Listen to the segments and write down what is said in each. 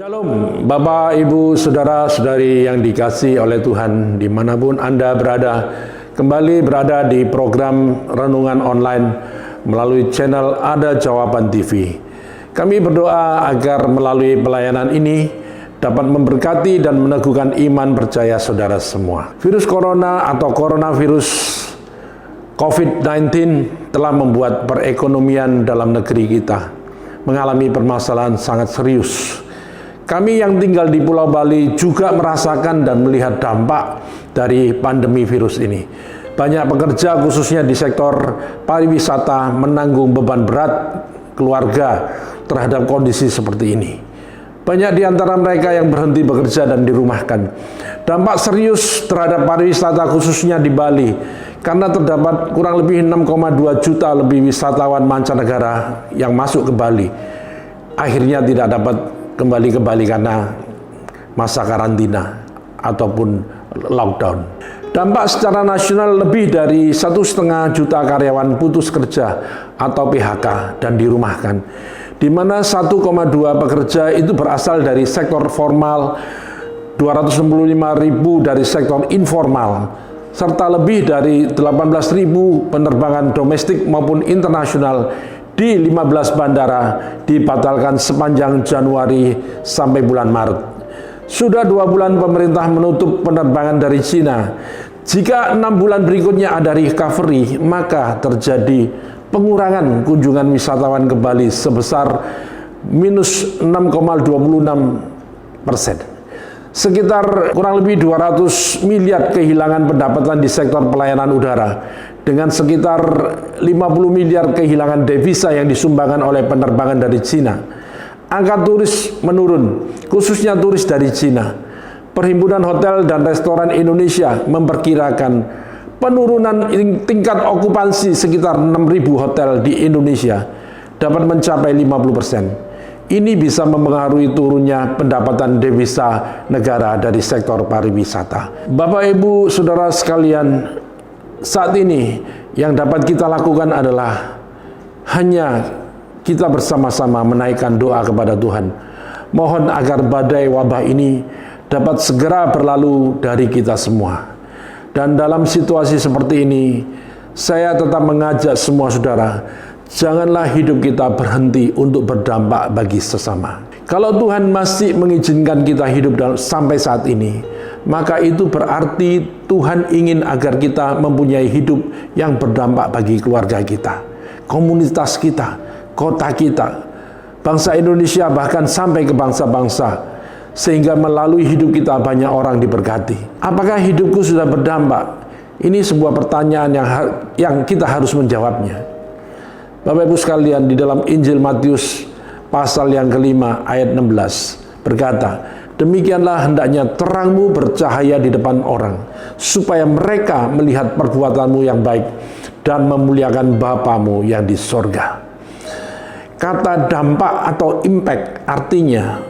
Shalom, Bapak, Ibu, Saudara-saudari yang dikasihi oleh Tuhan, dimanapun Anda berada, kembali berada di program Renungan Online melalui channel Ada Jawaban TV. Kami berdoa agar melalui pelayanan ini dapat memberkati dan meneguhkan iman percaya saudara semua. Virus Corona atau coronavirus COVID-19 telah membuat perekonomian dalam negeri kita mengalami permasalahan sangat serius. Kami yang tinggal di Pulau Bali juga merasakan dan melihat dampak dari pandemi virus ini. Banyak pekerja khususnya di sektor pariwisata menanggung beban berat keluarga terhadap kondisi seperti ini. Banyak di antara mereka yang berhenti bekerja dan dirumahkan. Dampak serius terhadap pariwisata khususnya di Bali karena terdapat kurang lebih 6,2 juta lebih wisatawan mancanegara yang masuk ke Bali. Akhirnya tidak dapat kembali ke Bali karena masa karantina ataupun lockdown. Dampak secara nasional lebih dari 1,5 juta karyawan putus kerja atau PHK dan dirumahkan, di mana 1,2 pekerja itu berasal dari sektor formal, 265.000 dari sektor informal, serta lebih dari 18.000 penerbangan domestik maupun internasional di 15 bandara dibatalkan sepanjang Januari sampai bulan Maret. Sudah 2 bulan pemerintah menutup penerbangan dari Cina. Jika 6 bulan berikutnya ada recovery, maka terjadi pengurangan kunjungan wisatawan ke Bali sebesar minus 6,26%. Sekitar kurang lebih 200 miliar kehilangan pendapatan di sektor pelayanan udara, dengan sekitar 50 miliar kehilangan devisa yang disumbangkan oleh penerbangan dari Cina. Angka turis menurun, khususnya turis dari Cina. Perhimpunan Hotel dan Restoran Indonesia memperkirakan penurunan tingkat okupansi sekitar 6.000 hotel di Indonesia dapat mencapai 50%. Ini bisa mempengaruhi turunnya pendapatan devisa negara dari sektor pariwisata. Bapak, Ibu, Saudara sekalian, saat ini yang dapat kita lakukan adalah hanya kita bersama-sama menaikkan doa kepada Tuhan. Mohon agar badai wabah ini dapat segera berlalu dari kita semua. Dan dalam situasi seperti ini, saya tetap mengajak semua saudara, janganlah hidup kita berhenti untuk berdampak bagi sesama. Kalau Tuhan masih mengizinkan kita hidup sampai saat ini, maka itu berarti Tuhan ingin agar kita mempunyai hidup yang berdampak bagi keluarga kita, komunitas kita, kota kita, bangsa Indonesia, bahkan sampai ke bangsa-bangsa, sehingga melalui hidup kita banyak orang diberkati. Apakah hidupku sudah berdampak? Ini sebuah pertanyaan yang kita harus menjawabnya. Bapak Ibu sekalian, di dalam Injil Matius pasal yang kelima ayat 16 berkata, demikianlah hendaknya terangmu bercahaya di depan orang, supaya mereka melihat perbuatanmu yang baik dan memuliakan Bapamu yang di sorga. Kata dampak atau impact artinya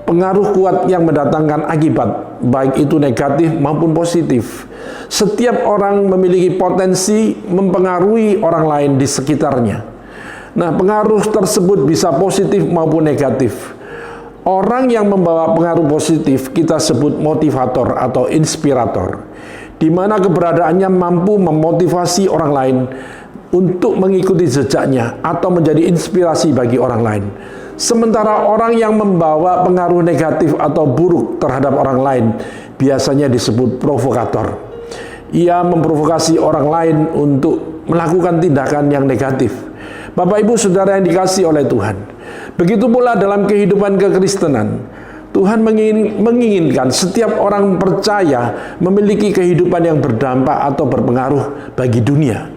pengaruh kuat yang mendatangkan akibat, baik itu negatif maupun positif. Setiap orang memiliki potensi mempengaruhi orang lain di sekitarnya. Nah, pengaruh tersebut bisa positif maupun negatif. Orang yang membawa pengaruh positif kita sebut motivator atau inspirator, di mana keberadaannya mampu memotivasi orang lain untuk mengikuti jejaknya atau menjadi inspirasi bagi orang lain. Sementara orang yang membawa pengaruh negatif atau buruk terhadap orang lain biasanya disebut provokator. Ia memprovokasi orang lain untuk melakukan tindakan yang negatif. Bapak, Ibu, Saudara yang dikasihi oleh Tuhan, begitu pula dalam kehidupan kekristenan, Tuhan menginginkan setiap orang percaya memiliki kehidupan yang berdampak atau berpengaruh bagi dunia.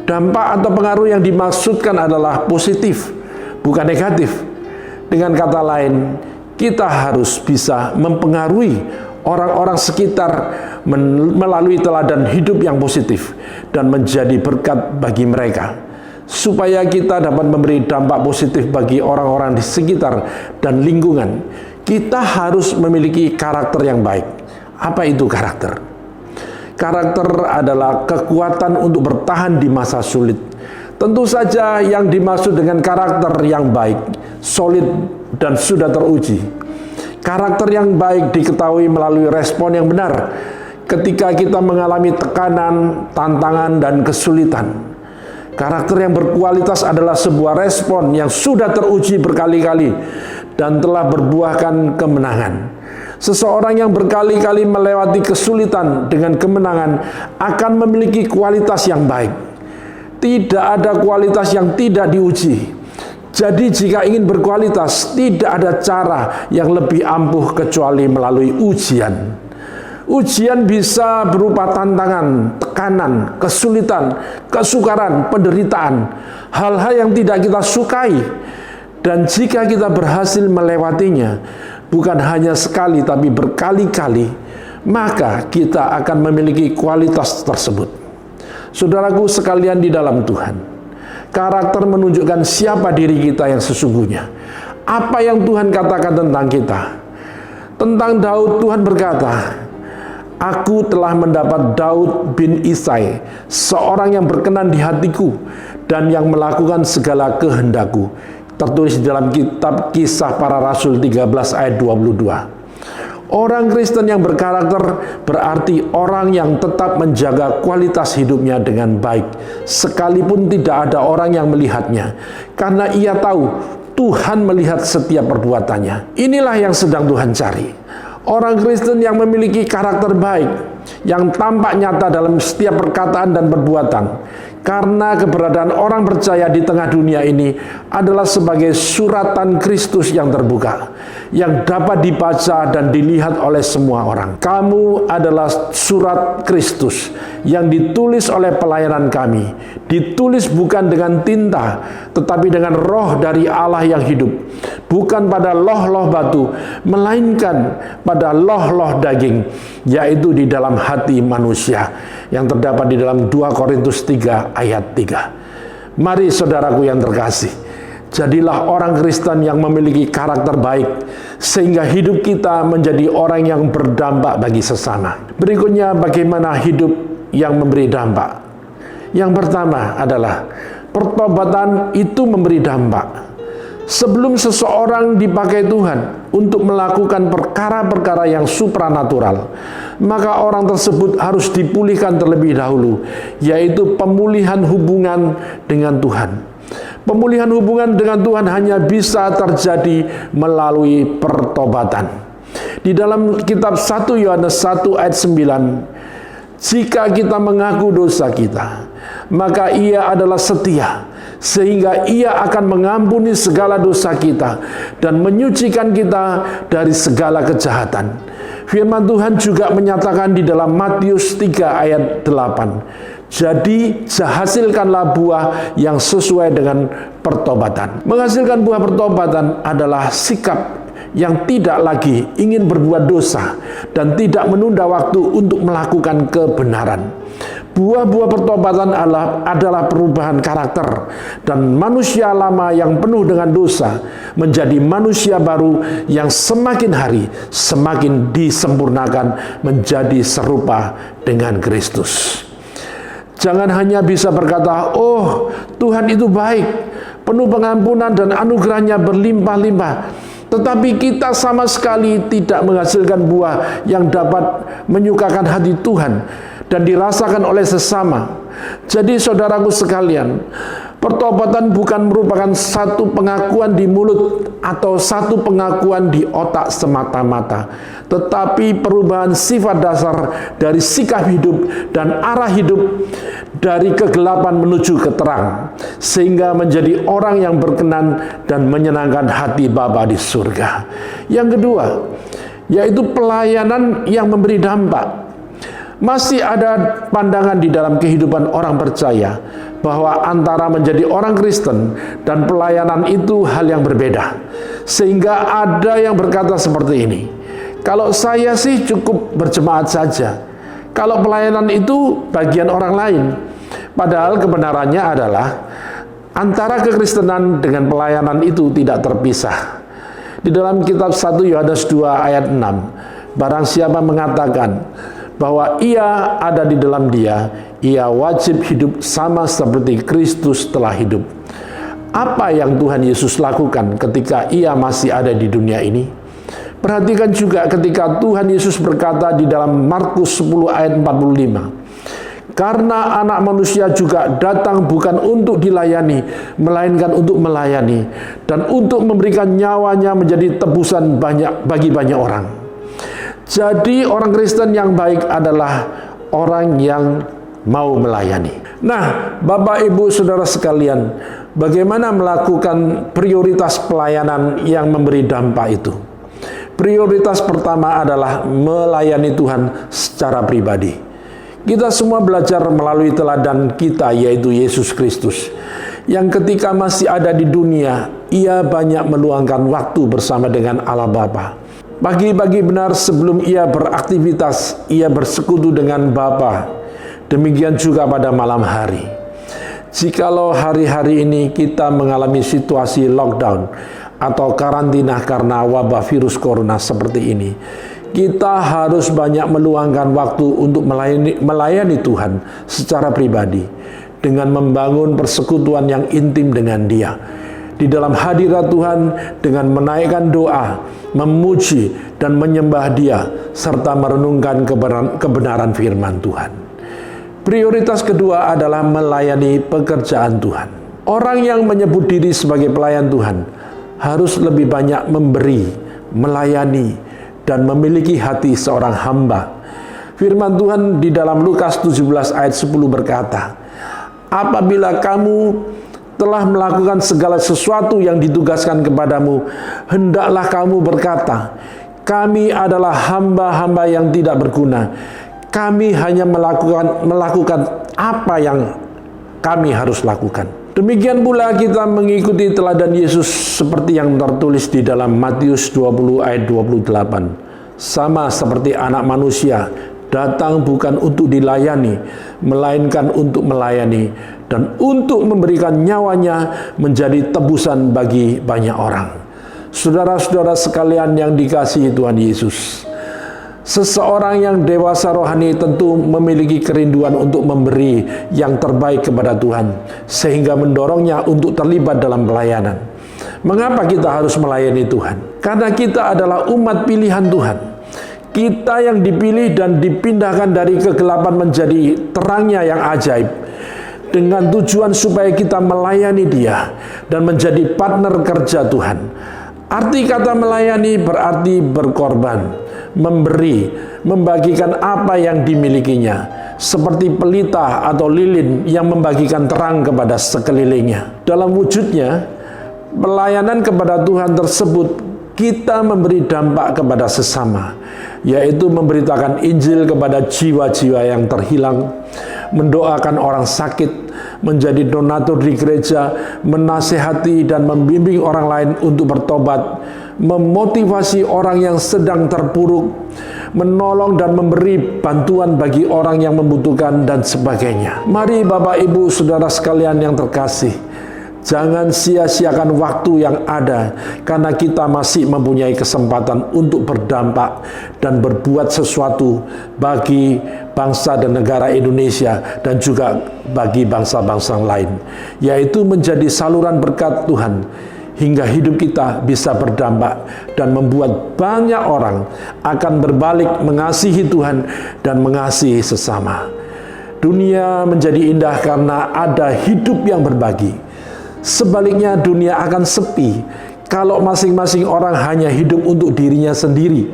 Dampak atau pengaruh yang dimaksudkan adalah positif, bukan negatif. Dengan kata lain, kita harus bisa mempengaruhi orang-orang sekitar melalui teladan hidup yang positif dan menjadi berkat bagi mereka, supaya kita dapat memberi dampak positif bagi orang-orang di sekitar dan lingkungan. Kita harus memiliki karakter yang baik. Apa itu karakter? Karakter adalah kekuatan untuk bertahan di masa sulit. Tentu saja yang dimaksud dengan karakter yang baik, solid, dan sudah teruji Karakter yang baik diketahui melalui respon yang benar ketika kita mengalami tekanan, tantangan, dan kesulitan. Karakter yang berkualitas adalah sebuah respon yang sudah teruji berkali-kali dan telah berbuahkan kemenangan. Seseorang yang berkali-kali melewati kesulitan dengan kemenangan akan memiliki kualitas yang baik. Tidak ada kualitas yang tidak diuji. Jadi jika ingin berkualitas, tidak ada cara yang lebih ampuh kecuali melalui ujian. Ujian bisa berupa tantangan, tekanan, kesulitan, kesukaran, penderitaan, hal-hal yang tidak kita sukai. Dan jika kita berhasil melewatinya, bukan hanya sekali tapi berkali-kali, maka kita akan memiliki kualitas tersebut. Saudaraku sekalian di dalam Tuhan, karakter menunjukkan siapa diri kita yang sesungguhnya. Apa yang Tuhan katakan tentang kita. Tentang Daud, Tuhan berkata, "Aku telah mendapat Daud bin Isai, seorang yang berkenan di hatiku dan yang melakukan segala kehendakku." Tertulis di dalam kitab Kisah Para Rasul 13 ayat 22. Orang Kristen yang berkarakter berarti orang yang tetap menjaga kualitas hidupnya dengan baik, sekalipun tidak ada orang yang melihatnya, karena ia tahu Tuhan melihat setiap perbuatannya. Inilah yang sedang Tuhan cari. Orang Kristen yang memiliki karakter baik, yang tampak nyata dalam setiap perkataan dan perbuatan. Karena keberadaan orang percaya di tengah dunia ini adalah sebagai suratan Kristus yang terbuka, yang dapat dibaca dan dilihat oleh semua orang. Kamu adalah surat Kristus yang ditulis oleh pelayanan kami. Ditulis bukan dengan tinta, tetapi dengan roh dari Allah yang hidup. Bukan pada loh-loh batu, melainkan pada loh-loh daging, yaitu di dalam hati manusia, yang terdapat di dalam 2 Korintus 3 ayat 3. Mari saudaraku yang terkasih, jadilah orang Kristen yang memiliki karakter baik, sehingga hidup kita menjadi orang yang berdampak bagi sesama. Berikutnya, bagaimana hidup yang memberi dampak. Yang pertama adalah pertobatan itu memberi dampak. Sebelum seseorang dipakai Tuhan untuk melakukan perkara-perkara yang supranatural, maka orang tersebut harus dipulihkan terlebih dahulu, yaitu pemulihan hubungan dengan Tuhan. Pemulihan hubungan dengan Tuhan hanya bisa terjadi melalui pertobatan. Di dalam kitab 1 Yohanes 1 ayat 9, jika kita mengaku dosa kita, maka Ia adalah setia, sehingga Ia akan mengampuni segala dosa kita dan menyucikan kita dari segala kejahatan. Firman Tuhan juga menyatakan di dalam Matius 3 ayat 8, jadi hasilkanlah buah yang sesuai dengan pertobatan. Menghasilkan buah pertobatan adalah sikap yang tidak lagi ingin berbuat dosa dan tidak menunda waktu untuk melakukan kebenaran. Buah-buah pertobatan adalah perubahan karakter, dan manusia lama yang penuh dengan dosa menjadi manusia baru yang semakin hari semakin disempurnakan menjadi serupa dengan Kristus. Jangan hanya bisa berkata, "Oh, Tuhan itu baik, penuh pengampunan dan anugerahnya berlimpah-limpah," tetapi kita sama sekali tidak menghasilkan buah yang dapat menyukakan hati Tuhan dan dirasakan oleh sesama. Jadi saudaraku sekalian, pertobatan bukan merupakan satu pengakuan di mulut atau satu pengakuan di otak semata-mata, tetapi perubahan sifat dasar dari sikap hidup dan arah hidup dari kegelapan menuju ke terang, sehingga menjadi orang yang berkenan dan menyenangkan hati Bapa di surga. Yang kedua, yaitu pelayanan yang memberi dampak. Masih ada pandangan di dalam kehidupan orang percaya bahwa antara menjadi orang Kristen dan pelayanan itu hal yang berbeda. Sehingga ada yang berkata seperti ini, "Kalau saya sih cukup berjemaat saja. Kalau pelayanan itu bagian orang lain." Padahal kebenarannya adalah antara kekristenan dengan pelayanan itu tidak terpisah. Di dalam kitab 1 Yohanes 2 ayat 6, barang siapa mengatakan bahwa ia ada di dalam Dia, ia wajib hidup sama seperti Kristus telah hidup. Apa yang Tuhan Yesus lakukan ketika Ia masih ada di dunia ini? Perhatikan juga ketika Tuhan Yesus berkata di dalam Markus 10 ayat 45. Karena anak manusia juga datang bukan untuk dilayani, melainkan untuk melayani, dan untuk memberikan nyawanya menjadi tebusan bagi banyak orang. Jadi orang Kristen yang baik adalah orang yang mau melayani. Nah, Bapak Ibu Saudara sekalian, bagaimana melakukan prioritas pelayanan yang memberi dampak itu? Prioritas pertama adalah melayani Tuhan secara pribadi. Kita semua belajar melalui teladan kita, yaitu Yesus Kristus, yang ketika masih ada di dunia, ia banyak meluangkan waktu bersama dengan Allah Bapa. Pagi-pagi benar sebelum ia beraktivitas, ia bersekutu dengan Bapa. Demikian juga pada malam hari. Jikalau hari-hari ini kita mengalami situasi lockdown atau karantina karena wabah virus corona seperti ini, kita harus banyak meluangkan waktu untuk melayani Tuhan secara pribadi dengan membangun persekutuan yang intim dengan Dia. Di dalam hadirat Tuhan dengan menaikkan doa, memuji dan menyembah Dia serta merenungkan kebenaran firman Tuhan. Prioritas kedua adalah melayani pekerjaan Tuhan. Orang yang menyebut diri sebagai pelayan Tuhan harus lebih banyak memberi, melayani, dan memiliki hati seorang hamba. Firman Tuhan di dalam Lukas 17 ayat 10 berkata, apabila kamu telah melakukan segala sesuatu yang ditugaskan kepadamu, hendaklah kamu berkata, kami adalah hamba-hamba yang tidak berguna. Kami hanya melakukan apa yang kami harus lakukan. Demikian pula kita mengikuti teladan Yesus seperti yang tertulis di dalam Matius 20 ayat 28. Sama seperti anak manusia, datang bukan untuk dilayani, melainkan untuk melayani, dan untuk memberikan nyawanya menjadi tebusan bagi banyak orang. Saudara-saudara sekalian yang dikasihi Tuhan Yesus, seseorang yang dewasa rohani tentu memiliki kerinduan untuk memberi yang terbaik kepada Tuhan, sehingga mendorongnya untuk terlibat dalam pelayanan. Mengapa kita harus melayani Tuhan? Karena kita adalah umat pilihan Tuhan. Kita yang dipilih dan dipindahkan dari kegelapan menjadi terangnya yang ajaib, dengan tujuan supaya kita melayani Dia dan menjadi partner kerja Tuhan. Arti kata melayani berarti berkorban, memberi, membagikan apa yang dimilikinya, seperti pelita atau lilin yang membagikan terang kepada sekelilingnya. Dalam wujudnya, pelayanan kepada Tuhan tersebut, kita memberi dampak kepada sesama, yaitu memberitakan Injil kepada jiwa-jiwa yang terhilang, mendoakan orang sakit, menjadi donatur di gereja, menasehati dan membimbing orang lain untuk bertobat, memotivasi orang yang sedang terpuruk, menolong dan memberi bantuan bagi orang yang membutuhkan, dan sebagainya. Mari Bapak Ibu Saudara sekalian yang terkasih, jangan sia-siakan waktu yang ada, karena kita masih mempunyai kesempatan untuk berdampak dan berbuat sesuatu bagi bangsa dan negara Indonesia dan juga bagi bangsa-bangsa lain, yaitu menjadi saluran berkat Tuhan hingga hidup kita bisa berdampak dan membuat banyak orang akan berbalik mengasihi Tuhan dan mengasihi sesama. Dunia menjadi indah karena ada hidup yang berbagi. Sebaliknya dunia akan sepi kalau masing-masing orang hanya hidup untuk dirinya sendiri.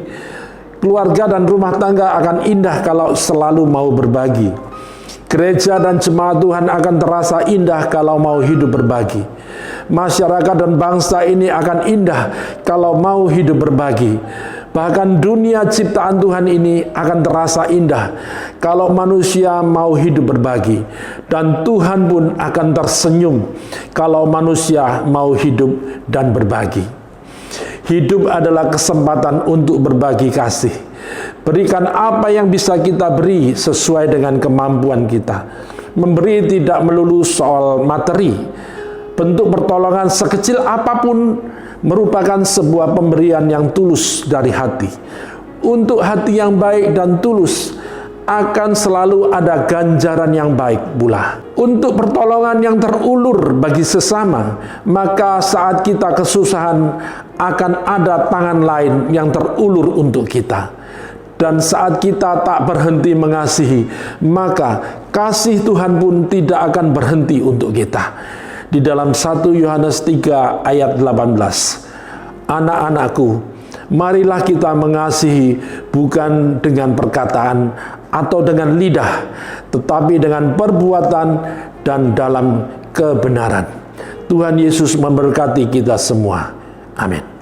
Keluarga dan rumah tangga akan indah kalau selalu mau berbagi. Gereja dan jemaat Tuhan akan terasa indah kalau mau hidup berbagi. Masyarakat dan bangsa ini akan indah kalau mau hidup berbagi. Bahkan dunia ciptaan Tuhan ini akan terasa indah kalau manusia mau hidup berbagi. Dan Tuhan pun akan tersenyum kalau manusia mau hidup dan berbagi. Hidup adalah kesempatan untuk berbagi kasih. Berikan apa yang bisa kita beri sesuai dengan kemampuan kita. Memberi tidak melulu soal materi. Bentuk pertolongan sekecil apapun merupakan sebuah pemberian yang tulus dari hati. Untuk hati yang baik dan tulus akan selalu ada ganjaran yang baik pula. Untuk pertolongan yang terulur bagi sesama, maka saat kita kesusahan akan ada tangan lain yang terulur untuk kita. Dan saat kita tak berhenti mengasihi, maka kasih Tuhan pun tidak akan berhenti untuk kita. Di dalam 1 Yohanes 3 ayat 18, anak-anakku, marilah kita mengasihi bukan dengan perkataan atau dengan lidah, tetapi dengan perbuatan dan dalam kebenaran. Tuhan Yesus memberkati kita semua. Amin.